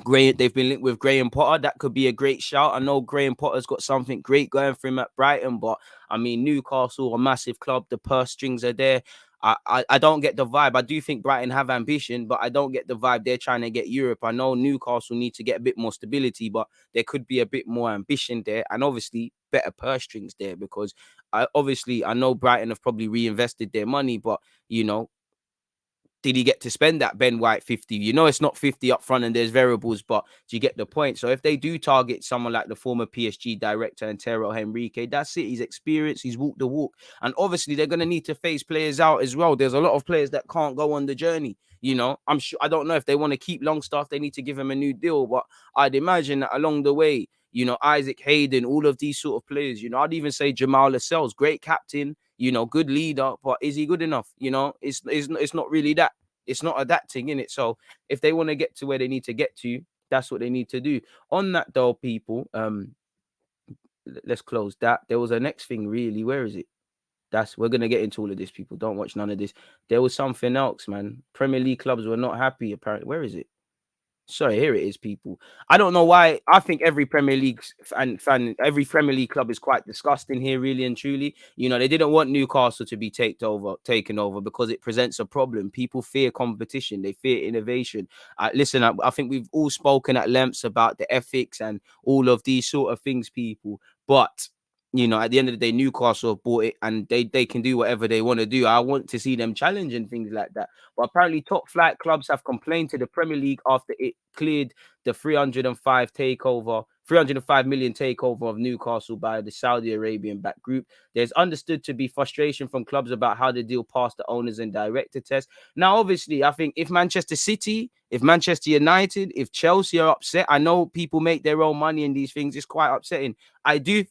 They've been linked with Graham Potter. That could be a great shout. I know Graham Potter's got something great going for him at Brighton, but I mean, Newcastle, a massive club, the purse strings are there. I don't get the vibe. I do think Brighton have ambition, but I don't get the vibe they're trying to get Europe. I know Newcastle need to get a bit more stability, but there could be a bit more ambition there, and obviously better purse strings there, because I know Brighton have probably reinvested their money, but you know, did he get to spend that Ben White 50? You know, it's not 50 up front and there's variables, but do you get the point? So if they do target someone like the former PSG director Antero Henrique, that's it. He's experienced, he's walked the walk. And obviously they're going to need to phase players out as well. There's a lot of players that can't go on the journey. You know, I'm sure, I don't know if they want to keep Longstaff, they need to give him a new deal. But I'd imagine that along the way, you know, Isaac Hayden, all of these sort of players, you know, I'd even say Jamal Lascelles, great captain, you know, good leader, but is he good enough? You know, it's not really that. It's not adapting in it. So if they want to get to where they need to get to, that's what they need to do. On that though, people, let's close that. There was a next thing, really. Where is it? We're gonna get into all of this, people. Don't watch none of this. There was something else, man. Premier League clubs were not happy, apparently. Where is it? Sorry, here it is, people. I don't know why. I think every Premier League every Premier League club is quite disgusting here, really and truly. You know, they didn't want Newcastle to be taken over because it presents a problem. People fear competition, they fear innovation. Listen, I think we've all spoken at lengths about the ethics and all of these sort of things, people. But you know, at the end of the day, Newcastle have bought it and they can do whatever they want to do. I want to see them challenge and things like that. But apparently, top flight clubs have complained to the Premier League after it cleared the 305 million takeover of Newcastle by the Saudi Arabian backed group. There's understood to be frustration from clubs about how the deal passed the owners and director test. Now, obviously, I think if Manchester City, if Manchester United, if Chelsea are upset, I know people make their own money in these things. It's quite upsetting. I do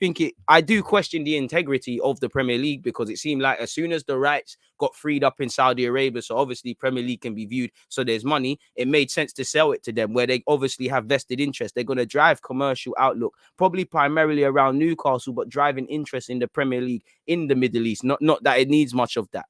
question the integrity of the Premier League, because it seemed like as soon as the rights got freed up in Saudi Arabia, so obviously Premier League can be viewed, so there's money, it made sense to sell it to them, where they obviously have vested interest. They're going to drive commercial outlook, probably primarily around Newcastle, but driving interest in the Premier League in the Middle East. Not that it needs much of that.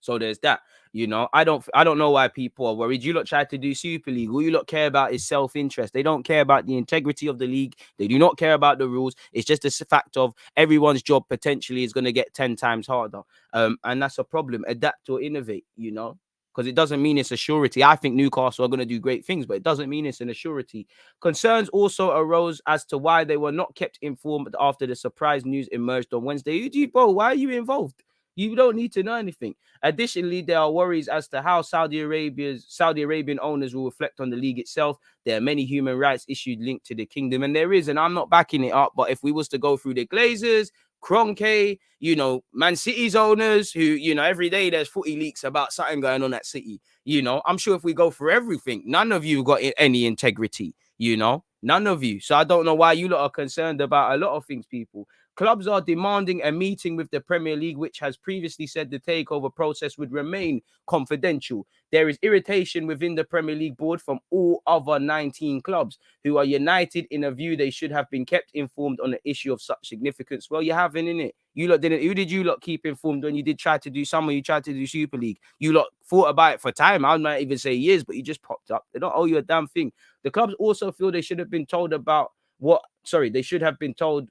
So there's that. You know, I don't know why people are worried. You lot tried to do Super League. All you lot care about is self-interest. They don't care about the integrity of the league. They do not care about the rules. It's just a fact of everyone's job potentially is going to get 10 times harder. And that's a problem. Adapt or innovate, you know, because it doesn't mean it's a surety. I think Newcastle are going to do great things, but it doesn't mean it's an surety. Concerns also arose as to why they were not kept informed after the surprise news emerged on Wednesday. Bro, why are you involved? You don't need to know anything. Additionally, there are worries as to how Saudi Arabian owners will reflect on the league itself. There are many human rights issues linked to the kingdom, and there is, and I'm not backing it up, but if we was to go through the Glazers, Kroenke, you know, Man City's owners, who, you know, every day there's footy leaks about something going on at City. You know, I'm sure if we go through everything, none of you got any integrity, you know, none of you. So I don't know why you lot are concerned about a lot of things, people. Clubs are demanding a meeting with the Premier League, which has previously said the takeover process would remain confidential. There is irritation within the Premier League board from all other 19 clubs who are united in a view they should have been kept informed on an issue of such significance. Well, you haven't, innit? You lot didn't. Who did you lot keep informed when you did try to do someone? You tried to do Super League. You lot thought about it for time. I might even say years, but you just popped up. They don't owe you a damn thing. The clubs also feel they should have been told about they should have been told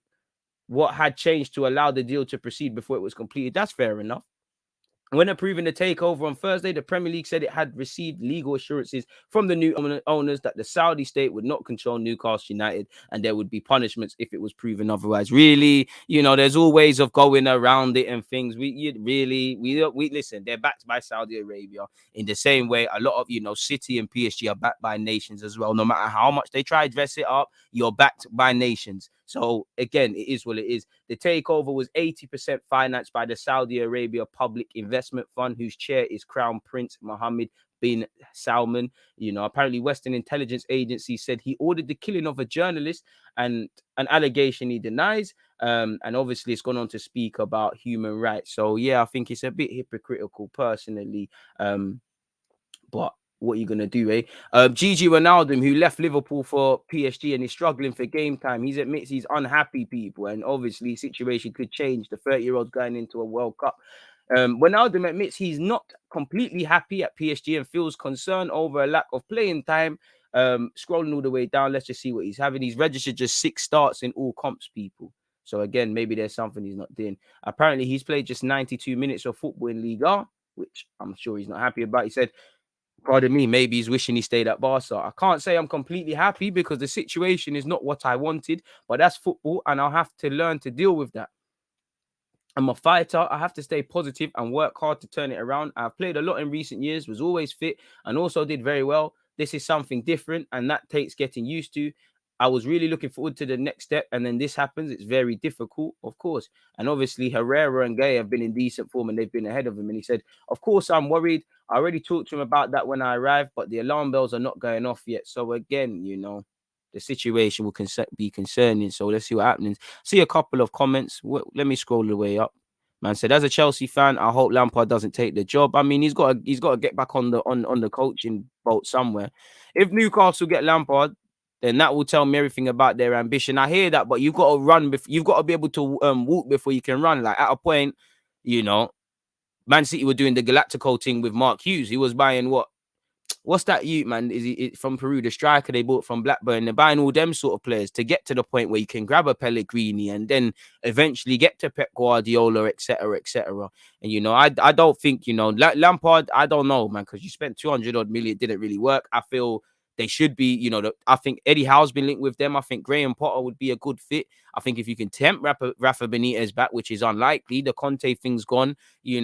what had changed to allow the deal to proceed before it was completed. That's fair enough. When approving the takeover on Thursday, the Premier League said it had received legal assurances from the new owners that the Saudi state would not control Newcastle United and there would be punishments if it was proven otherwise. Really, you know, there's all ways of going around it and things. We listen, they're backed by Saudi Arabia in the same way a lot of, you know, City and PSG are backed by nations as well. No matter how much they try to dress it up, you're backed by nations. So again, it is what it is. The takeover was 80% financed by the Saudi Arabia Public Investment Fund, whose chair is Crown Prince Mohammed bin Salman. You know, apparently Western intelligence agency said he ordered the killing of a journalist, and an allegation he denies. And obviously it's gone on to speak about human rights. So yeah, I think it's a bit hypocritical personally. But what are you gonna do, eh? Gigi Wijnaldum, who left Liverpool for PSG and is struggling for game time. He admits he's unhappy, people, and obviously situation could change. The 30-year-old going into a World Cup. Wijnaldum admits he's not completely happy at PSG and feels concern over a lack of playing time. Scrolling all the way down, let's just see what he's having. He's registered just 6 starts in all comps, people. So again, maybe there's something he's not doing. Apparently, he's played just 92 minutes of football in Liga. which I'm sure he's not happy about. He said, pardon me, maybe he's wishing he stayed at Barca. I can't say I'm completely happy because the situation is not what I wanted, but that's football and I'll have to learn to deal with that. I'm a fighter. I have to stay positive and work hard to turn it around. I've played a lot in recent years, was always fit, and also did very well. This is something different, and that takes getting used to. I was really looking forward to the next step, and then this happens. It's very difficult, of course. And obviously, Herrera and Gay have been in decent form, and they've been ahead of him. And he said, "Of course, I'm worried. I already talked to him about that when I arrived, but the alarm bells are not going off yet. So again, the situation will be concerning. So let's see what happens." See a couple of comments. Let me scroll the way up. Man said, as a Chelsea fan, I hope Lampard doesn't take the job. I mean, he's got to get back on the coaching boat somewhere. If Newcastle get Lampard, then that will tell me everything about their ambition. I hear that, but you've got to run. You've got to be able to walk before you can run. Like at a point, Man City were doing the Galactico thing with Mark Hughes. He was buying what's that man? Is he from Peru, the striker they bought from Blackburn? They're buying all them sort of players to get to the point where you can grab a Pellegrini and then eventually get to Pep Guardiola, etc., etc. And I don't think Lampard. I don't know, man, because you spent 200 odd million, it didn't really work. I feel they should be, I think Eddie Howe's been linked with them. I think Graham Potter would be a good fit. I think if you can tempt Rafa Benitez back, which is unlikely, the Conte thing's gone.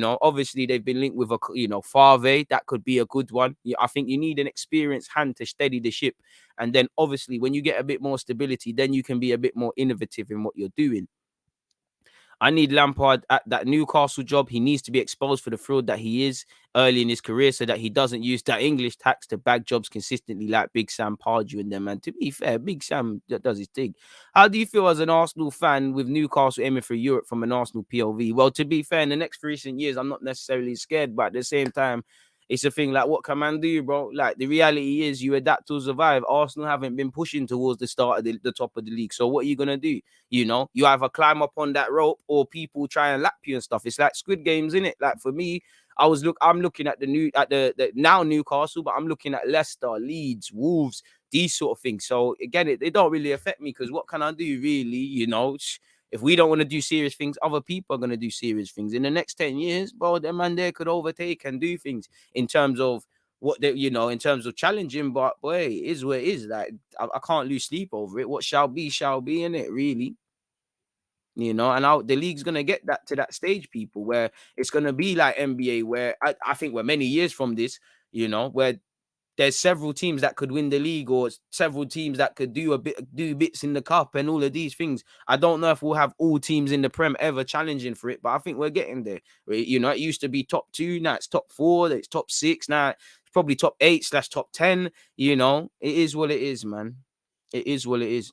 Obviously they've been linked with Favre. That could be a good one. I think you need an experienced hand to steady the ship. And then obviously when you get a bit more stability, then you can be a bit more innovative in what you're doing. I need Lampard at that Newcastle job. He needs to be exposed for the fraud that he is early in his career so that he doesn't use that English tax to bag jobs consistently like Big Sam Pardew and them. And to be fair, Big Sam does his thing. How do you feel as an Arsenal fan with Newcastle aiming for Europe from an Arsenal POV? Well, to be fair, in the next recent years, I'm not necessarily scared, but at the same time, it's a thing like, what can man do, bro? Like, the reality is you adapt to survive. Arsenal haven't been pushing towards the start of the top of the league. So what are you going to do? You either climb up on that rope or people try and lap you and stuff. It's like Squid Games, innit? Like for me, I'm looking at the now Newcastle, but I'm looking at Leicester, Leeds, Wolves, these sort of things. So again, it don't really affect me because what can I do really? If we don't want to do serious things, other people are going to do serious things. In the next 10 years, bro, them man there could overtake and do things in terms of what they, in terms of challenging. But boy, it is what it is. Like I can't lose sleep over it. What shall be, in it, really. And the league's gonna get that to that stage, people, where it's gonna be like NBA, where I think we're many years from this, where there's several teams that could win the league or several teams that could do bits in the cup and all of these things. I don't know if we'll have all teams in the Prem ever challenging for it, but I think we're getting there. It used to be top 2, now it's top 4, it's top 6, now it's probably top 8/top 10. It is what it is, man. It is what it is.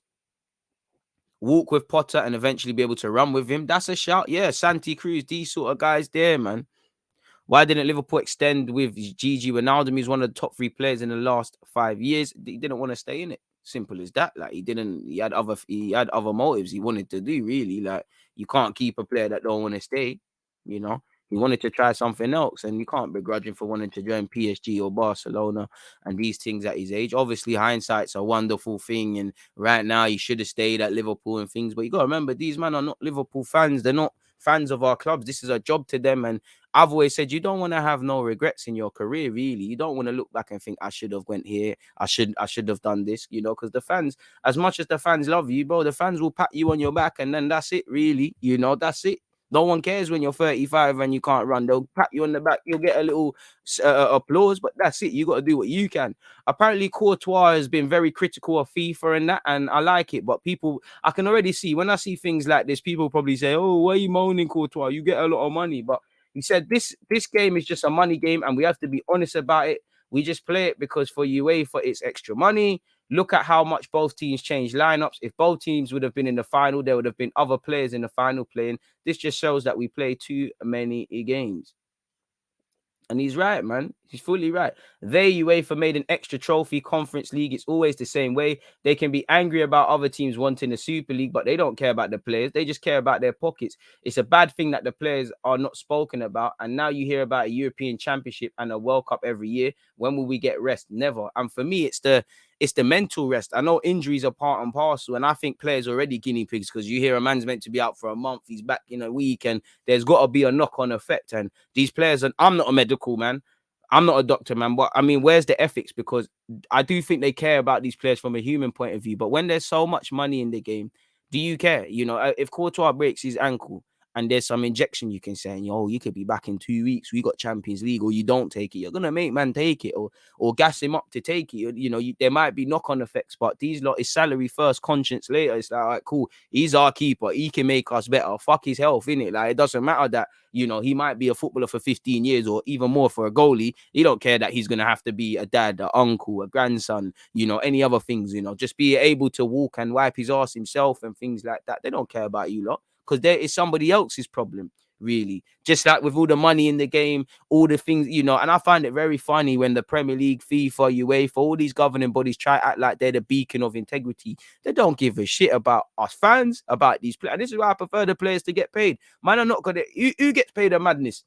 Walk with Potter and eventually be able to run with him. That's a shout. Yeah, Santi Cruz, these sort of guys there, man. Why didn't Liverpool extend with Gigi Wijnaldum? He's one of the top 3 players in the last 5 years. He didn't want to stay in it. Simple as that. Like he had other motives he wanted to do, really. Like you can't keep a player that don't want to stay, you know. He wanted to try something else, and you can't begrudge him for wanting to join PSG or Barcelona and these things at his age. Obviously, hindsight's a wonderful thing, and right now he should have stayed at Liverpool and things. But you got to remember, these men are not Liverpool fans. They're not fans of our clubs. This is a job to them, and I've always said you don't want to have no regrets in your career, really. You don't want to look back and think I should have went here. I should have done this, because the fans, as much as the fans love you, bro, the fans will pat you on your back and then that's it, really. That's it. No one cares when you're 35 and you can't run. They'll pat you on the back. You'll get a little applause, but that's it. You got to do what you can. Apparently, Courtois has been very critical of FIFA and that, and I like it. But people, I can already see when I see things like this, people probably say, "Oh, why are you moaning, Courtois? You get a lot of money." But he said this game is just a money game, and we have to be honest about it. We just play it because for UEFA, it's extra money. Look at how much both teams changed lineups. If both teams would have been in the final, there would have been other players in the final playing. This just shows that we play too many games. And he's right, man. He's fully right. UEFA made an extra trophy Conference League. It's always the same way. They can be angry about other teams wanting the Super League, but they don't care about the players. They just care about their pockets. It's a bad thing that the players are not spoken about. And now you hear about a European Championship and a World Cup every year. When will we get rest? Never. And for me, it's the it's the mental rest. I know injuries are part and parcel, and I think players are already guinea pigs because you hear a man's meant to be out for a month, he's back in a week, and there's got to be a knock-on effect. And these players, and I'm not a medical man, I'm not a doctor, man, but I mean, where's the ethics? Because I do think they care about these players from a human point of view. But when there's so much money in the game, do you care? You know, if Courtois breaks his ankle and there's some injection you can say, yo, you could be back in 2 weeks. We got Champions League, or you don't take it. You're gonna make man take it, or gas him up to take it. You know, there might be knock-on effects, but these lot is salary first, conscience later. It's like, all right, cool. He's our keeper. He can make us better. Fuck his health, innit? Like, it doesn't matter that, you know, he might be a footballer for 15 years or even more for a goalie. He don't care that he's going to have to be a dad, an uncle, a grandson, you know, any other things, you know, just be able to walk and wipe his ass himself and things like that. They don't care about you lot because there is somebody else's problem, really. Just like with all the money in the game, all the things, you know, and I find it very funny when the Premier League, FIFA, UEFA, all these governing bodies try to act like they're the beacon of integrity. They don't give a shit about us fans, about these players. And this is why I prefer the players to get paid. Man, are not gonna. Who gets paid a madness?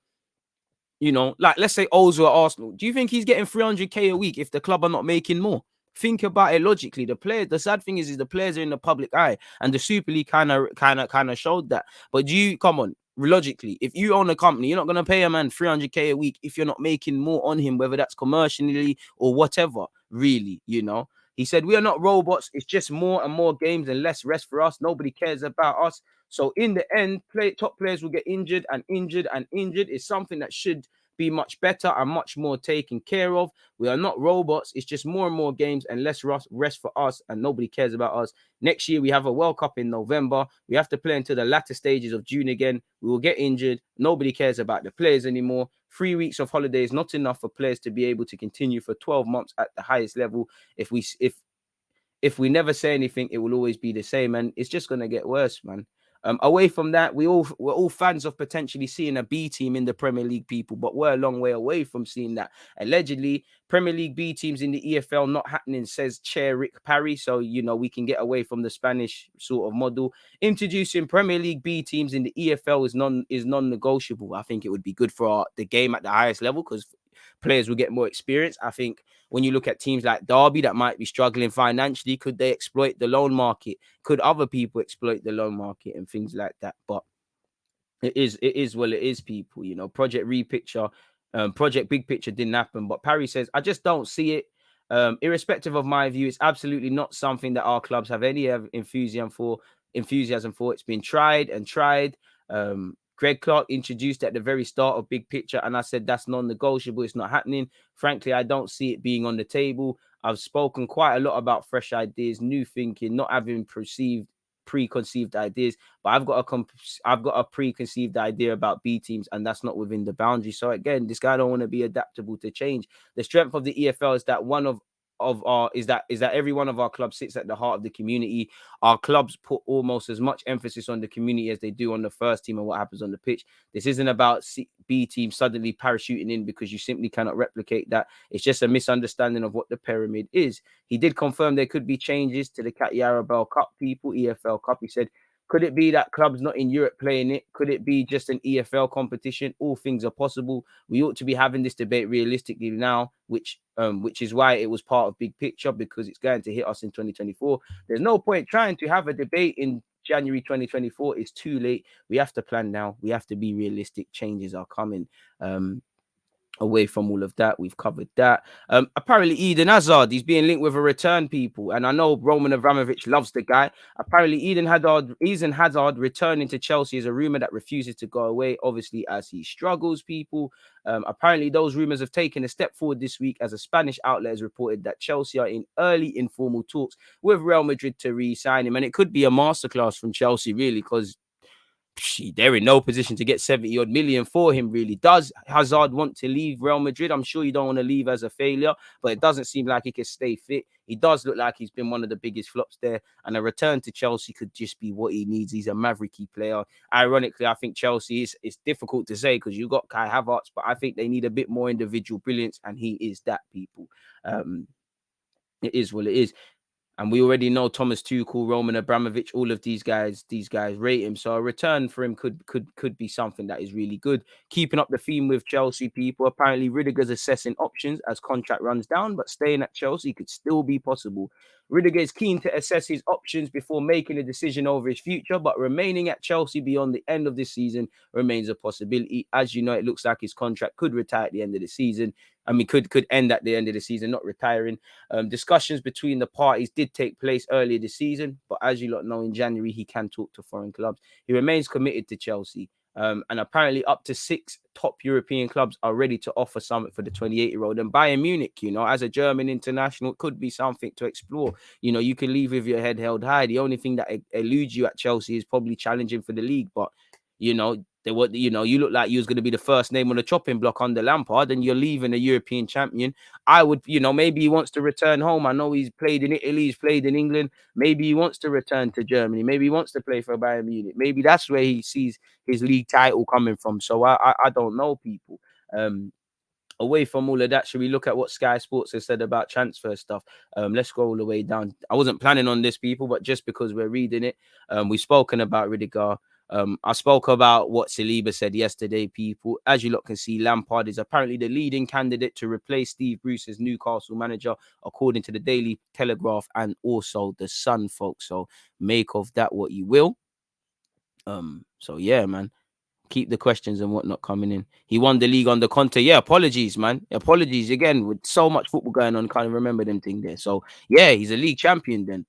You know, like let's say Ozil at Arsenal. Do you think he's getting 300k a week if the club are not making more? Think about it logically. The sad thing is the players are in the public eye, and the Super League kind of showed that. But come on, logically, if you own a company, you're not gonna pay a man 300k a week if you're not making more on him, whether that's commercially or whatever. Really, you know. He said, we are not robots. It's just more and more games and less rest for us. Nobody cares about us. So in the end, top players will get injured and injured and injured. It's something that should be much better and much more taken care of. We are not robots. It's just more and more games and less rest for us, and nobody cares about us. Next year, we have a World Cup in November. We have to play until the latter stages of June again. We will get injured. Nobody cares about the players anymore. 3 weeks of holiday is not enough for players to be able to continue for 12 months at the highest level. If we never say anything, it will always be the same, and it's just going to get worse, man. Away from that, we're all fans of potentially seeing a B team in the Premier League, people, but we're a long way away from seeing that. Allegedly, Premier League B teams in the EFL not happening, says Chair Rick Parry. So, you know, we can get away from the Spanish sort of model. Introducing Premier League B teams in the EFL is non-negotiable. I think it would be good for the game at the highest level because players will get more experience. I think when you look at teams like Derby that might be struggling financially, could they exploit the loan market? Could other people exploit the loan market and things like that? But it is, people, you know. Project Big Picture didn't happen. But Parry says, I just don't see it. Irrespective of my view, it's absolutely not something that our clubs have any enthusiasm for. It's been tried and tried. Greg Clark introduced at the very start of Big Picture, and I said that's non-negotiable. It's not happening. Frankly, I don't see it being on the table. I've spoken quite a lot about fresh ideas, new thinking, not having preconceived ideas, but I've got a preconceived idea about B teams, and that's not within the boundary. So again, this guy don't want to be adaptable to change. The strength of the EFL is that every one of our clubs sits at the heart of the community. Our clubs put almost as much emphasis on the community as they do on the first team and what happens on the pitch. This isn't about B team suddenly parachuting in because you simply cannot replicate that. It's just a misunderstanding of what the pyramid is. He did confirm there could be changes to the Cat Bell Cup, people, EFL Cup. He said, could it be that clubs not in Europe playing it? Could it be just an EFL competition? All things are possible. We ought to be having this debate realistically now, which is why it was part of Big Picture, because it's going to hit us in 2024. There's no point trying to have a debate in January 2024. It's too late. We have to plan now. We have to be realistic. Changes are coming. Away from all of that, we've covered that. Apparently Eden Hazard, he's being linked with a return, people, and I know Roman Abramovich loves the guy. Apparently Eden Hazard returning to Chelsea is a rumor that refuses to go away, obviously, as he struggles, people. Apparently those rumors have taken a step forward this week, as a Spanish outlet has reported that Chelsea are in early informal talks with Real Madrid to re-sign him, and it could be a masterclass from Chelsea, really, because they're in no position to get 70 odd million for him, really. Does Hazard want to leave Real Madrid? I'm sure you don't want to leave as a failure, but it doesn't seem like he can stay fit. He does look like he's been one of the biggest flops there, and a return to Chelsea could just be what he needs. He's a mavericky player. Ironically, I think Chelsea it's difficult to say because you got Kai Havertz, but I think they need a bit more individual brilliance, and he is that, people. It is what it is. And we already know Thomas Tuchel, Roman Abramovich, all of these guys rate him. So a return for him could be something that is really good. Keeping up the theme with Chelsea people, apparently Rudiger's assessing options as contract runs down, but staying at Chelsea could still be possible. Rudiger is keen to assess his options before making a decision over his future, but remaining at Chelsea beyond the end of this season remains a possibility. As you know, it looks like his contract could retire at the end of the season. I mean, could end at the end of the season, not retiring. Discussions between the parties did take place earlier this season, but as you lot know, in January he can talk to foreign clubs. He remains committed to Chelsea, and apparently up to 6 top European clubs are ready to offer something for the 28-year-old. And Bayern Munich, you know, as a German international, could be something to explore. You know, you can leave with your head held high. The only thing that eludes you at Chelsea is probably challenging for the league, but you know, you look like you was going to be the first name on the chopping block under Lampard, and you're leaving a European champion. I would, maybe he wants to return home. I know he's played in Italy, he's played in England. Maybe he wants to return to Germany. Maybe he wants to play for Bayern Munich. Maybe that's where he sees his league title coming from. So I don't know, people. Away from all of that, should we look at what Sky Sports has said about transfer stuff? Let's go all the way down. I wasn't planning on this, people, but just because we're reading it, we've spoken about Rudiger. I spoke about what Saliba said yesterday, people. As you lot can see, Lampard is apparently the leading candidate to replace Steve Bruce as Newcastle manager, according to the Daily Telegraph and also the Sun, folks. So make of that what you will. So yeah, man. Keep the questions and whatnot coming in. He won the league under Conte. Yeah, apologies, man. Apologies again. With so much football going on, can't remember them thing there. So yeah, he's a league champion then.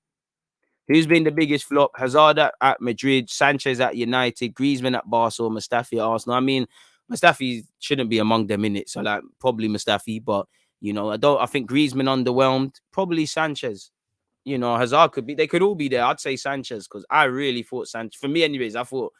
Who's been the biggest flop? Hazard at Madrid, Sanchez at United, Griezmann at Barcelona, Mustafi at Arsenal. I mean, Mustafi shouldn't be among them in it. So like probably Mustafi, but I think Griezmann underwhelmed. Probably Sanchez. Hazard could be. They could all be there. I'd say Sanchez because I really thought Sanchez. For me, anyways, I thought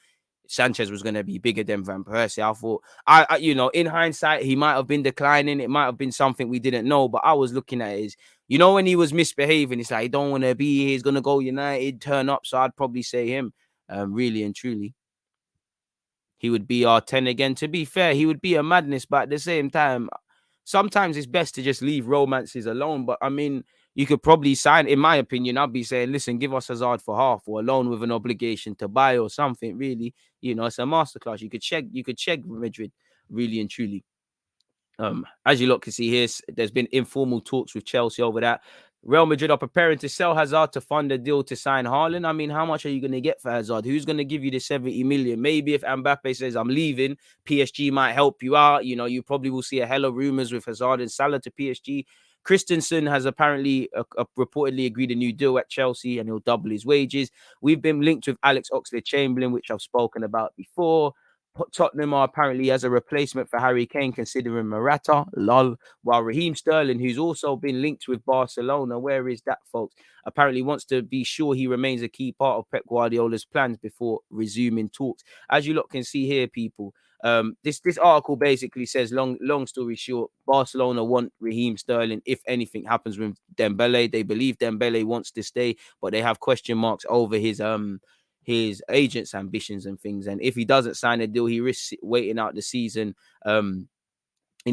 Sanchez was going to be bigger than Van Persie. I thought, in hindsight, he might have been declining. It might have been something we didn't know, but I was looking at his, when he was misbehaving, it's like, he don't want to be here. He's going to go United, turn up. So I'd probably say him, really and truly. He would be our 10 again. To be fair, he would be a madness, but at the same time, sometimes it's best to just leave romances alone. But I mean, you could probably sign, in my opinion, I'd be saying, listen, give us Hazard for half or a loan with an obligation to buy or something, really. It's a masterclass. You could check Madrid, really and truly. As you lot can see here, there's been informal talks with Chelsea over that. Real Madrid are preparing to sell Hazard to fund a deal to sign Haaland. I mean, how much are you going to get for Hazard? Who's going to give you the 70 million? Maybe if Mbappe says, I'm leaving, PSG might help you out. You probably will see a hell of rumors with Hazard and Salah to PSG. Christensen has apparently reportedly agreed a new deal at Chelsea and he'll double his wages. We've been linked with Alex Oxlade-Chamberlain, which I've spoken about before. Tottenham are apparently as a replacement for Harry Kane, considering Morata, lol, while Raheem Sterling, who's also been linked with Barcelona, where is that, folks? Apparently wants to be sure he remains a key part of Pep Guardiola's plans before resuming talks. As you lot can see here, people, this article basically says, long story short, Barcelona want Raheem Sterling if anything happens with Dembele. They believe Dembele wants to stay, but they have question marks over his agent's ambitions and things. And if he doesn't sign a deal, he risks waiting out the season in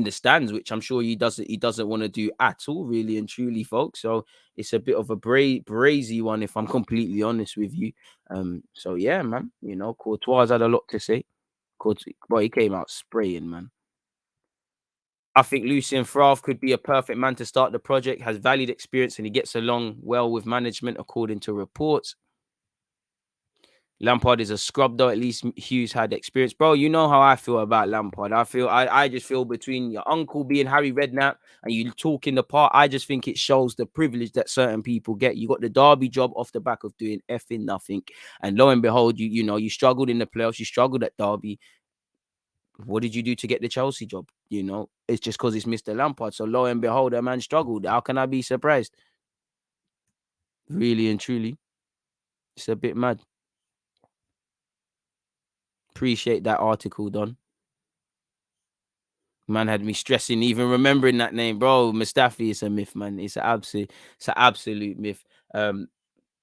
the stands, which I'm sure he doesn't want to do at all, really and truly, folks. So it's a bit of a brazy one, if I'm completely honest with you. So yeah, man, Courtois had a lot to say. He came out spraying, man. I think Lucien Favre could be a perfect man to start the project, has valued experience, and he gets along well with management, according to reports. Lampard is a scrub, though. At least Hughes had experience. Bro, you know how I feel about Lampard. I just feel between your uncle being Harry Redknapp and you talking the part, I just think it shows the privilege that certain people get. You got the Derby job off the back of doing effing nothing. And lo and behold, you struggled in the playoffs. You struggled at Derby. What did you do to get the Chelsea job? It's just because it's Mr. Lampard. So lo and behold, that man struggled. How can I be surprised? Really and truly. It's a bit mad. Appreciate that article, Don. Man had me stressing, even remembering that name, bro. Mustafi is a myth, man. It's an absolute myth.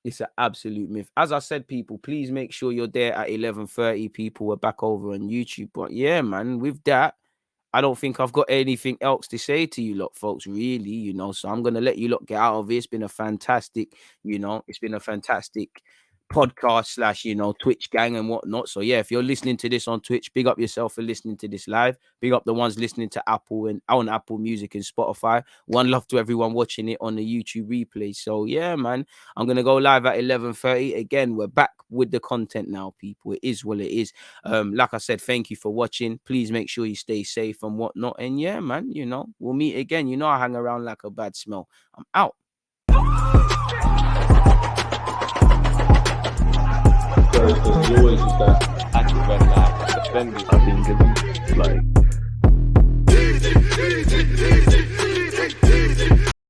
It's an absolute myth. As I said, people, please make sure you're there at 11:30. People, we're back over on YouTube. But yeah, man, with that, I don't think I've got anything else to say to you lot, folks, really, you know. So I'm gonna let you lot get out of it. It's been a fantastic, you know, it's been a fantastic podcast slash, you know, Twitch gang and whatnot. So yeah, if you're listening to this on Twitch, big up yourself for listening to this live. Big up the ones listening to Apple and on Apple Music and Spotify. One love to everyone watching it on the YouTube replay. So yeah, man, I'm gonna go live at 11:30. Again, we're back with the content now, people. It is what it is. Like I said, thank you for watching. Please make sure you stay safe and whatnot. And yeah, man, you know, we'll meet again. You know, I hang around like a bad smell. I'm out. Because you always use that active red light, defending. I think it's like